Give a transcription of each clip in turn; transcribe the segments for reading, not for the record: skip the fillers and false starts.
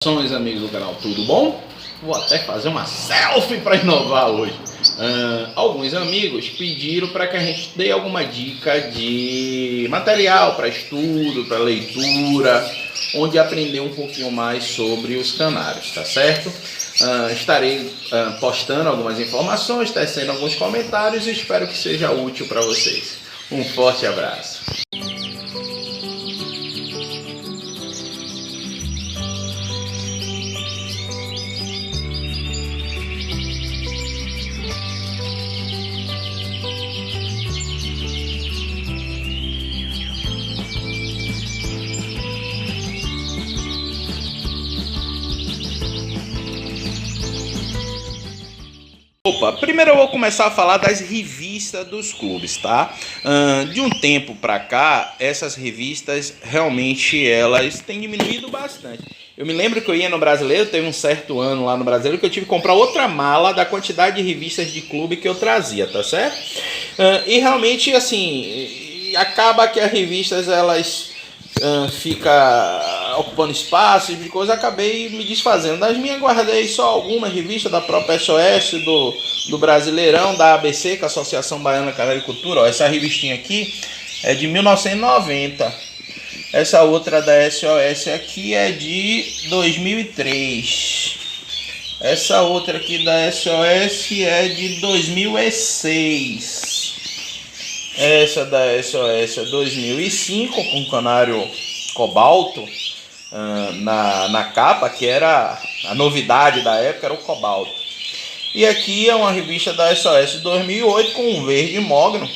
Meus amigos do canal, tudo bom? Vou até fazer uma selfie para inovar hoje. Alguns amigos pediram para que a gente dê alguma dica de material para estudo, para leitura, onde aprender um pouquinho mais sobre os canários, tá certo? Estarei postando algumas informações, tecendo alguns comentários e espero que seja útil para vocês. Um forte abraço. Primeiro eu vou começar a falar das revistas dos clubes, tá? De um tempo pra cá, essas revistas realmente elas têm diminuído bastante. Eu me lembro que eu ia no Brasileiro, teve um certo ano lá no Brasileiro que eu tive que comprar outra mala da quantidade de revistas de clube que eu trazia, tá certo? E realmente, assim, acaba que as revistas elas fica ocupando espaço e de coisa, acabei me desfazendo. Das minhas guardei só algumas revistas da própria SOS, do Brasileirão, da ABC, que é a Associação Baiana de Agricultura. Ó, essa revistinha aqui é de 1990. Essa outra da SOS aqui é de 2003. Essa outra aqui da SOS é de 2006. Essa da SOS é 2005, com canário cobalto na capa, que era a novidade da época, era o cobalto. E aqui é uma revista da SOS de 2008 com um verde mogno,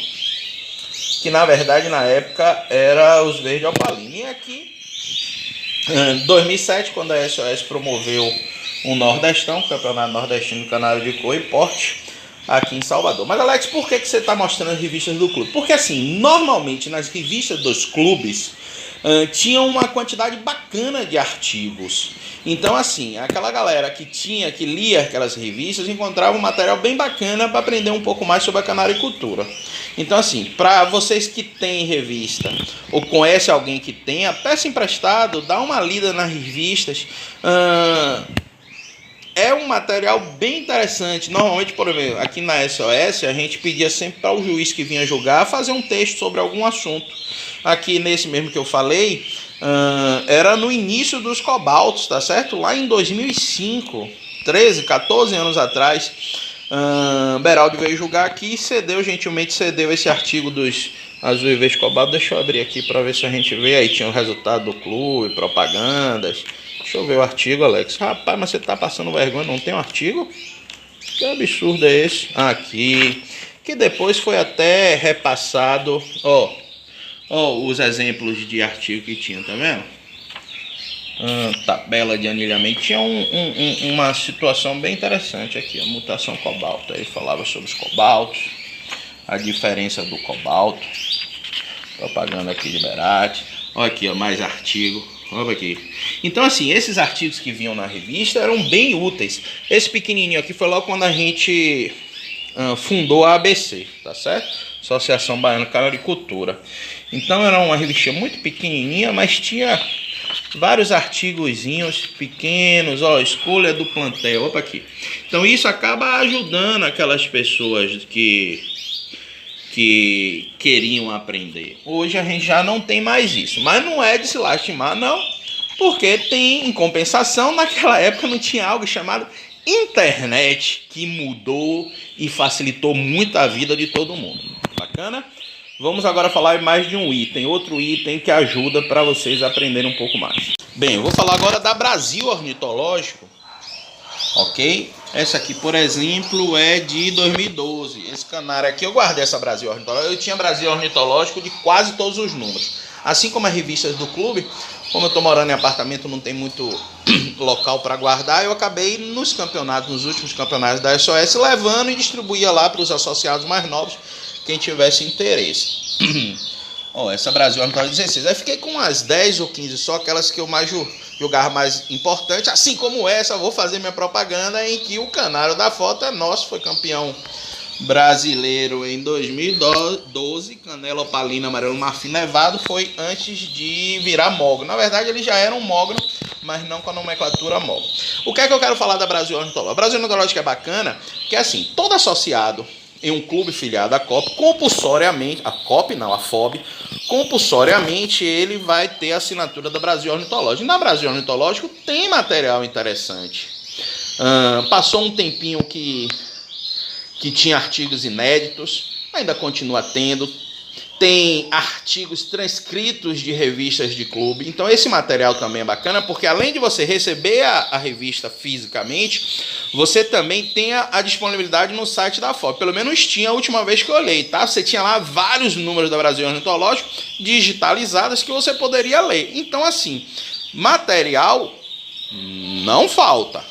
que na verdade na época era os verde opalina. E aqui, em 2007, quando a SOS promoveu o Nordestão, o Campeonato Nordestino do Canário de Cor e Porte, aqui em Salvador. Mas Alex, por que você está mostrando as revistas do clube? Porque assim, normalmente nas revistas dos clubes tinha uma quantidade bacana de artigos. Então assim, aquela galera que lia aquelas revistas encontrava um material bem bacana para aprender um pouco mais sobre a canaricultura. Então assim, para vocês que têm revista ou conhecem alguém que tenha, peça emprestado, dá uma lida nas revistas. É um material bem interessante. Normalmente, por exemplo, aqui na SOS, a gente pedia sempre para o juiz que vinha julgar fazer um texto sobre algum assunto. Aqui nesse mesmo que eu falei, era no início dos cobaltos, tá certo? Lá em 2005, 13, 14 anos atrás, Beraldo veio julgar aqui e gentilmente cedeu esse artigo dos azul e verde cobalto. Deixa eu abrir aqui para ver se a gente vê. Aí tinha o resultado do clube, propagandas. Deixa eu ver o artigo, Alex. Rapaz, mas você tá passando vergonha, não tem um artigo? Que absurdo é esse? Aqui. Que depois foi até repassado. Ó, os exemplos de artigo que tinha, tá vendo? Tabela de anilhamento. Tinha uma situação bem interessante aqui. A mutação cobalto. Aí falava sobre os cobaltos. A diferença do cobalto. Propaganda aqui de Berati. Olha aqui, ó, mais artigo. Olha aqui. Então assim, esses artigos que vinham na revista eram bem úteis. Esse pequenininho aqui foi logo quando a gente fundou a ABC, tá certo? Associação Baiana de Agricultura. Então era uma revistinha muito pequenininha, mas tinha vários artigozinhos pequenos, ó, escolha do plantel, opa aqui. Então isso acaba ajudando aquelas pessoas que queriam aprender. Hoje a gente já não tem mais isso, mas não é de se lastimar não, porque tem, em compensação, naquela época não tinha algo chamado internet, que mudou e facilitou muito a vida de todo mundo. Bacana? Vamos agora falar mais de um item, outro item que ajuda para vocês aprenderem um pouco mais. Bem, eu vou falar agora da Brasil Ornitológico, ok? Essa aqui, por exemplo, é de 2012. Esse canário aqui, eu guardei essa Brasil Ornitológico. Eu tinha Brasil Ornitológico de quase todos os números. Assim como as revistas do clube, como eu estou morando em apartamento, não tem muito local para guardar, eu acabei nos últimos campeonatos da SOS, levando e distribuía lá para os associados mais novos, quem tivesse interesse. Ó, essa Brasil Ornitológico 16. Aí fiquei com umas 10 ou 15 só, aquelas que eu mais julgar mais importante, assim como essa, vou fazer minha propaganda em que o canário da foto é nosso, foi campeão brasileiro em 2012, Canela Opalina Amarelo Marfim Nevado, foi antes de virar mogno. Na verdade, ele já era um mogno, mas não com a nomenclatura mogno. O que é que eu quero falar da Brasil Ornitológica? A Brasil Ornitológica é bacana, que é assim, todo associado em um clube filiado à COP, compulsoriamente, a COP não, a FOB, compulsoriamente ele vai ter a assinatura da Brasil Ornitológica. E na Brasil Ornitológico tem material interessante. Passou um tempinho que tinha artigos inéditos, ainda continua tendo, tem artigos transcritos de revistas de clube, então esse material também é bacana, porque além de você receber a revista fisicamente, você também tem a disponibilidade no site da FOB, pelo menos tinha a última vez que eu olhei, tá? Você tinha lá vários números da Brasil Ornitológico digitalizados que você poderia ler, então assim, material não falta,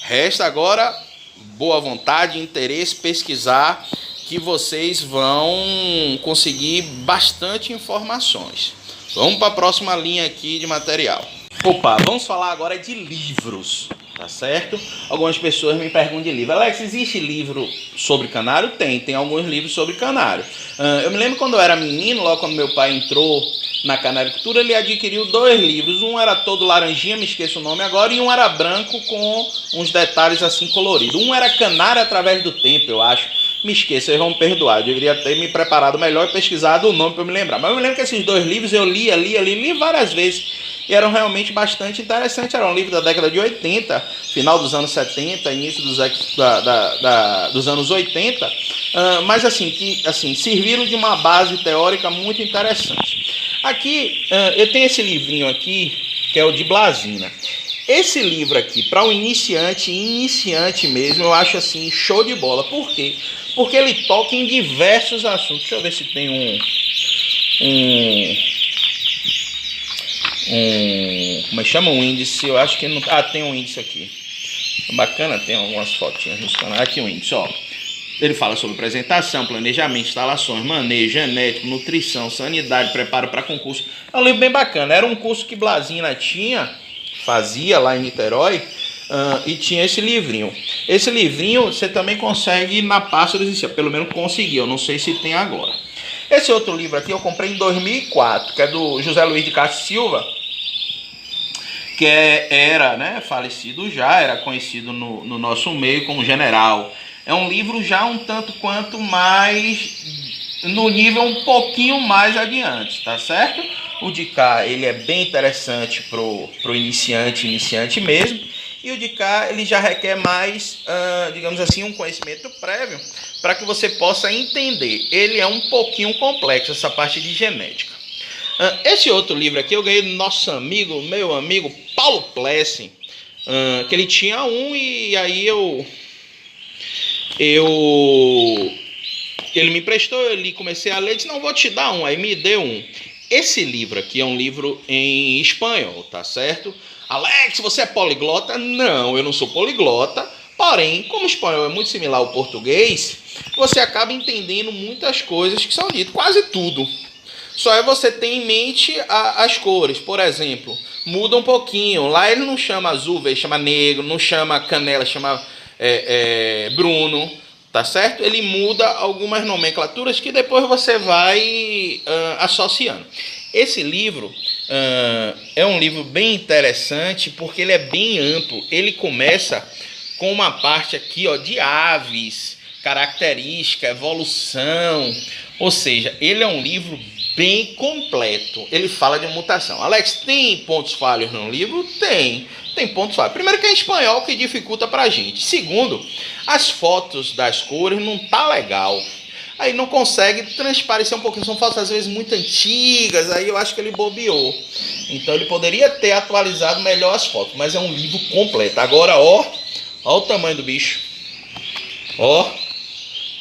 resta agora boa vontade, interesse, pesquisar, que vocês vão conseguir bastante informações. Vamos para a próxima linha aqui de material. Opa, vamos falar agora de livros, tá certo? Algumas pessoas me perguntam de livro. Alex, existe livro sobre canário? Tem alguns livros sobre canário. Eu me lembro quando eu era menino, logo quando meu pai entrou na canaricultura, ele adquiriu 2 livros. Um era todo laranjinha, me esqueço o nome agora, e um era branco com uns detalhes assim coloridos. Um era Canário através do Tempo, eu acho. Me esqueço, vocês vão me perdoar. Eu deveria ter me preparado melhor e pesquisado o nome para eu me lembrar. Mas eu me lembro que esses 2 livros eu li várias vezes. E eram realmente bastante interessantes. Era um livro da década de 80, final dos anos 70, início dos anos 80. Mas assim, serviram de uma base teórica muito interessante. Aqui, eu tenho esse livrinho aqui, que é o de Blasina. Esse livro aqui, para um iniciante mesmo, eu acho assim, show de bola. Por quê? Porque ele toca em diversos assuntos. Deixa eu ver se tem como é que chama um índice? Eu acho que não. Tem um índice aqui. Bacana, tem algumas fotinhas nos canais. Aqui um índice, ó. Ele fala sobre apresentação, planejamento, instalações, manejo, genético, nutrição, sanidade, preparo para concurso. É um livro bem bacana. Era um curso que Blasina fazia lá em Niterói, e tinha esse livrinho. Esse livrinho você também consegue na pasta do Existia, pelo menos consegui, eu não sei se tem agora. Esse outro livro aqui eu comprei em 2004, que é do José Luiz de Castro Silva, que era, né, falecido já, era conhecido no nosso meio como general. É um livro já um tanto quanto mais, no nível um pouquinho mais adiante, tá certo? O de cá, ele é bem interessante pro iniciante mesmo. E o de cá, ele já requer mais, digamos assim, um conhecimento prévio para que você possa entender. Ele é um pouquinho complexo, essa parte de genética. Esse outro livro aqui eu ganhei do meu amigo Paulo Plessing, que ele tinha um e aí ele me emprestou, eu li, comecei a ler, disse, não, vou te dar um, aí me deu um. Esse livro aqui é um livro em espanhol, tá certo? Alex, você é poliglota? Não, eu não sou poliglota, porém, como o espanhol é muito similar ao português, você acaba entendendo muitas coisas que são ditas, quase tudo. Só é você ter em mente as cores, por exemplo, muda um pouquinho, lá ele não chama azul, ele chama negro, não chama canela, chama Bruno, tá certo? Ele muda algumas nomenclaturas que depois você vai associando. Esse livro é um livro bem interessante porque ele é bem amplo. Ele começa com uma parte aqui, ó, de aves, característica, evolução. Ou seja, ele é um livro bem completo. Ele fala de mutação. Alex, tem pontos falhos no livro? Tem pontos falhos. Primeiro que é em espanhol, que dificulta pra gente. Segundo, as fotos das cores não tá legal. Aí não consegue transparecer um pouquinho. São fotos às vezes muito antigas, aí eu acho que ele bobeou. Então ele poderia ter atualizado melhor as fotos, mas é um livro completo. Agora, ó o tamanho do bicho. Ó,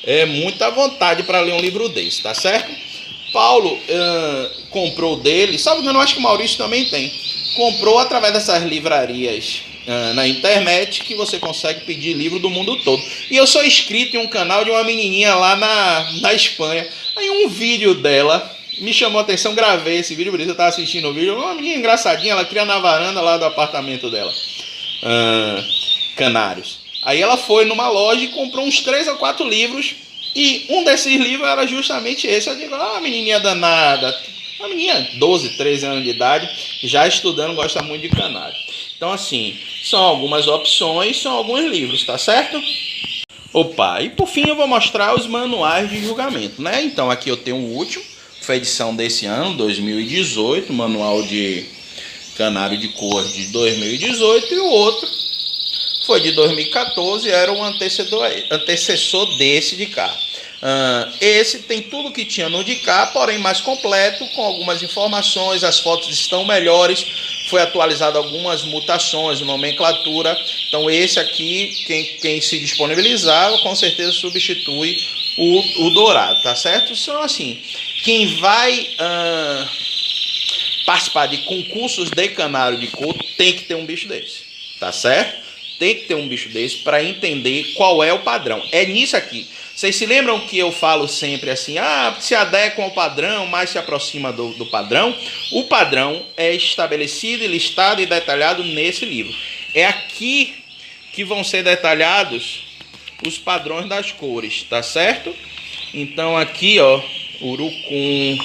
é muita vontade para ler um livro desse, tá certo? Paulo comprou dele, sabe que eu não acho que o Maurício também tem. Comprou através dessas livrarias na internet, que você consegue pedir livro do mundo todo. E eu sou inscrito em um canal de uma menininha lá na Espanha. Aí um vídeo dela me chamou a atenção, gravei esse vídeo, por isso eu estava assistindo o vídeo. Uma menina engraçadinha, ela cria na varanda lá do apartamento dela. Canários. Aí ela foi numa loja e comprou uns 3 ou 4 livros E um desses livros era justamente esse. Eu digo, uma menininha danada, uma menina de 12, 13 anos de idade, já estudando, gosta muito de canário. Então, assim, são algumas opções, são alguns livros, tá certo? Opa, e por fim eu vou mostrar os manuais de julgamento, né? Então, aqui eu tenho o último, foi a edição desse ano, 2018, manual de canário de cor de 2018, e o outro foi de 2014, era um antecessor desse de cá. Esse tem tudo que tinha no de cá, porém mais completo, com algumas informações, as fotos estão melhores, foi atualizado algumas mutações, nomenclatura. Então esse aqui, quem se disponibilizar, com certeza substitui o dourado, tá certo? Então assim, quem vai participar de concursos de canário de cor tem que ter um bicho desse, tá certo? Tem que ter um bicho desse para entender qual é o padrão. É nisso aqui. Vocês se lembram que eu falo sempre assim, se adequam ao padrão, mais se aproxima do padrão? O padrão é estabelecido, listado e detalhado nesse livro. É aqui que vão ser detalhados os padrões das cores, tá certo? Então aqui, ó, urucum,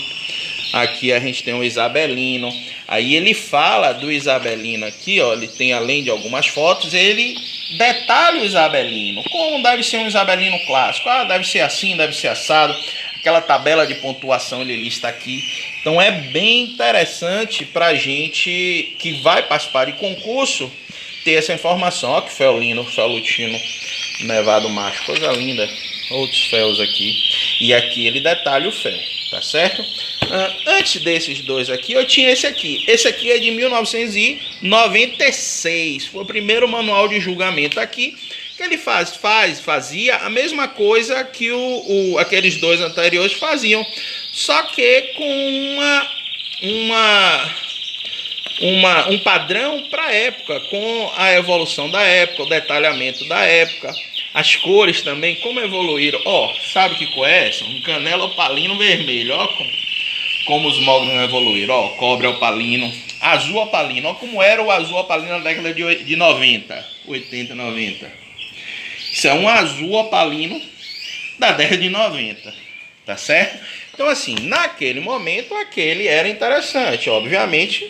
aqui a gente tem o isabelino. Aí ele fala do isabelino aqui, ó, ele tem, além de algumas fotos, ele detalha o isabelino, como deve ser um isabelino clássico, deve ser assim, deve ser assado, aquela tabela de pontuação ele lista aqui. Então é bem interessante pra gente que vai participar de concurso ter essa informação. Ó que fel lindo, fel lutino, nevado macho, coisa linda, outros féus aqui, e aqui ele detalha o fel, tá certo? Antes desses dois aqui, eu tinha esse aqui. Esse aqui é de 1996. Foi o primeiro manual de julgamento aqui. Que ele fazia a mesma coisa que aqueles dois anteriores faziam. Só que com um padrão para a época. Com a evolução da época, o detalhamento da época. As cores também, como evoluíram. Ó, sabe que cor é essa? Um canela opalino vermelho, ó. Como os mognos evoluíram, ó, cobre opalino, azul opalino, ó como era o azul opalino na década de 90, 80, 90. Isso é um azul opalino da década de 90, tá certo? Então assim, naquele momento aquele era interessante, obviamente,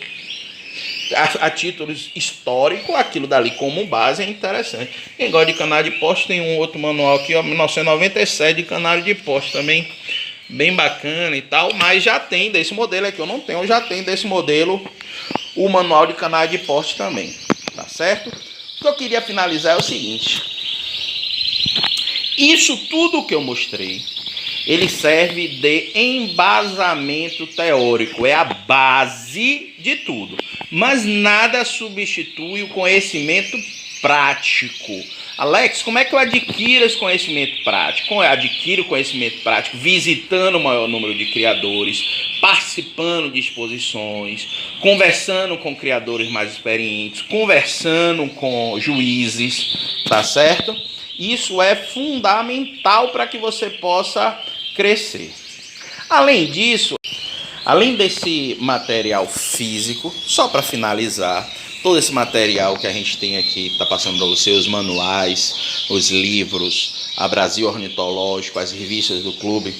a títulos históricos, aquilo dali como base é interessante. Quem gosta de canário de poste tem um outro manual aqui, ó, 1997 de canário de poste também. Bem bacana e tal, mas já tem desse modelo aqui, eu não tenho, já tem desse modelo o manual de canário de poste também, tá certo? O que eu queria finalizar é o seguinte, isso tudo que eu mostrei, ele serve de embasamento teórico, é a base de tudo, mas nada substitui o conhecimento prático. Alex, como é que eu adquiro esse conhecimento prático? Eu adquiro conhecimento prático visitando o maior número de criadores, participando de exposições, conversando com criadores mais experientes, conversando com juízes, tá certo? Isso é fundamental para que você possa crescer. Além disso, além desse material físico, só para finalizar, todo esse material que a gente tem aqui, está passando para você, os manuais, os livros, a Brasil Ornitológico, as revistas do clube.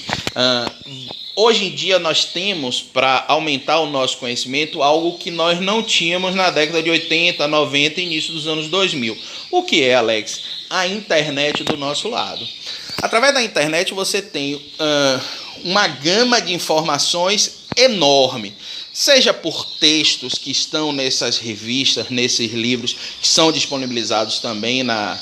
Hoje em dia nós temos, para aumentar o nosso conhecimento, algo que nós não tínhamos na década de 80, 90 e início dos anos 2000. O que é, Alex? A internet do nosso lado. Através da internet você tem uma gama de informações enorme. Seja por textos que estão nessas revistas, nesses livros, que são disponibilizados também na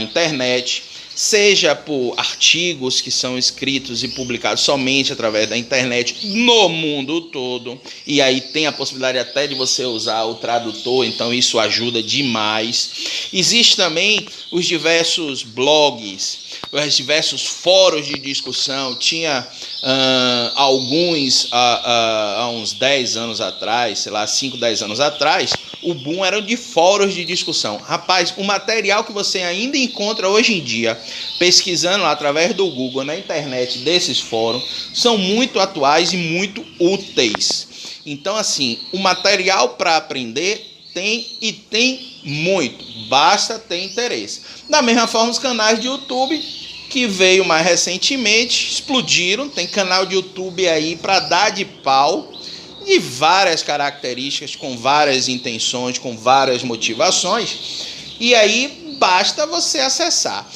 internet, seja por artigos que são escritos e publicados somente através da internet no mundo todo, e aí tem a possibilidade até de você usar o tradutor, então isso ajuda demais. Existem também os diversos blogs, os diversos fóruns de discussão. Tinha alguns há uns 10 anos atrás, sei lá, 5, 10 anos atrás, o boom era de fóruns de discussão. Rapaz, o material que você ainda encontra hoje em dia, pesquisando lá através do Google, na internet, desses fóruns, são muito atuais e muito úteis. Então, assim, o material para aprender tem muito, basta ter interesse. Da mesma forma, os canais de YouTube que veio mais recentemente, explodiram, tem canal de YouTube aí para dar de pau, de várias características, com várias intenções, com várias motivações, e aí basta você acessar.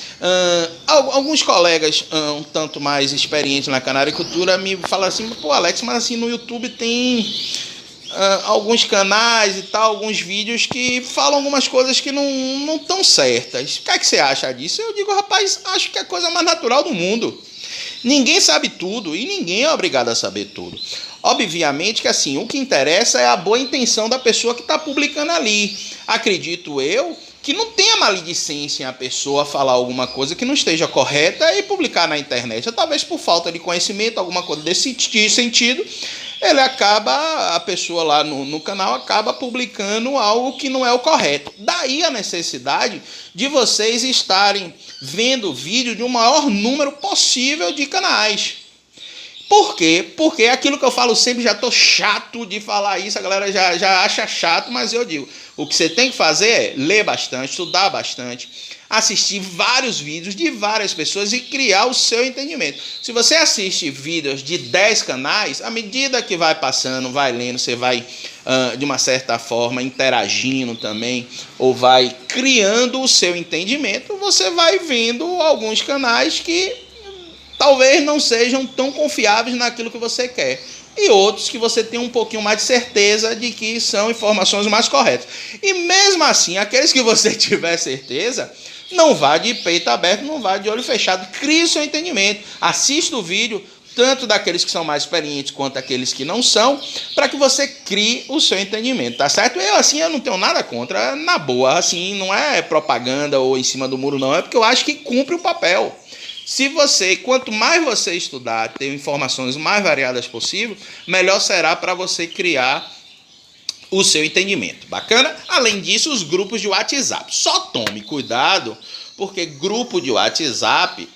Alguns colegas um tanto mais experientes na canaricultura me falam assim, pô Alex, mas assim no YouTube tem alguns canais e tal, alguns vídeos que falam algumas coisas que não estão certas. O que é que você acha disso? Eu digo, rapaz, acho que é a coisa mais natural do mundo. Ninguém sabe tudo e ninguém é obrigado a saber tudo. Obviamente que assim, o que interessa é a boa intenção da pessoa que está publicando ali. Acredito eu que não tenha maledicência em a pessoa falar alguma coisa que não esteja correta e publicar na internet. Talvez por falta de conhecimento, alguma coisa desse sentido, a pessoa lá no canal acaba publicando algo que não é o correto. Daí a necessidade de vocês estarem vendo vídeo de um maior número possível de canais. Por quê? Porque é aquilo que eu falo sempre, já tô chato de falar isso, a galera já acha chato, mas eu digo, o que você tem que fazer é ler bastante, estudar bastante, assistir vários vídeos de várias pessoas e criar o seu entendimento. Se você assiste vídeos de 10 canais, à medida que vai passando, vai lendo, você vai, de uma certa forma, interagindo também, ou vai criando o seu entendimento, você vai vendo alguns canais que talvez não sejam tão confiáveis naquilo que você quer. E outros que você tem um pouquinho mais de certeza de que são informações mais corretas. E mesmo assim, aqueles que você tiver certeza, não vá de peito aberto, não vá de olho fechado. Crie o seu entendimento. Assista o vídeo, tanto daqueles que são mais experientes quanto daqueles que não são, para que você crie o seu entendimento, tá certo? Eu não tenho nada contra, na boa, assim, não é propaganda ou em cima do muro, não. É porque eu acho que cumpre o papel. Quanto mais você estudar, ter informações mais variadas possível, melhor será para você criar o seu entendimento. Bacana? Além disso, os grupos de WhatsApp. Só tome cuidado, porque grupo de WhatsApp,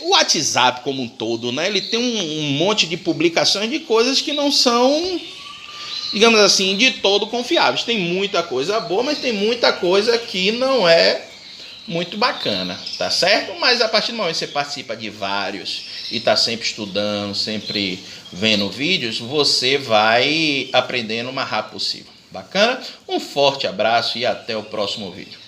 o WhatsApp como um todo, né? Ele tem um monte de publicações de coisas que não são, digamos assim, de todo confiáveis. Tem muita coisa boa, mas tem muita coisa que não é muito bacana, tá certo? Mas a partir do momento que você participa de vários e está sempre estudando, sempre vendo vídeos, você vai aprendendo o mais rápido possível. Bacana? Um forte abraço e até o próximo vídeo.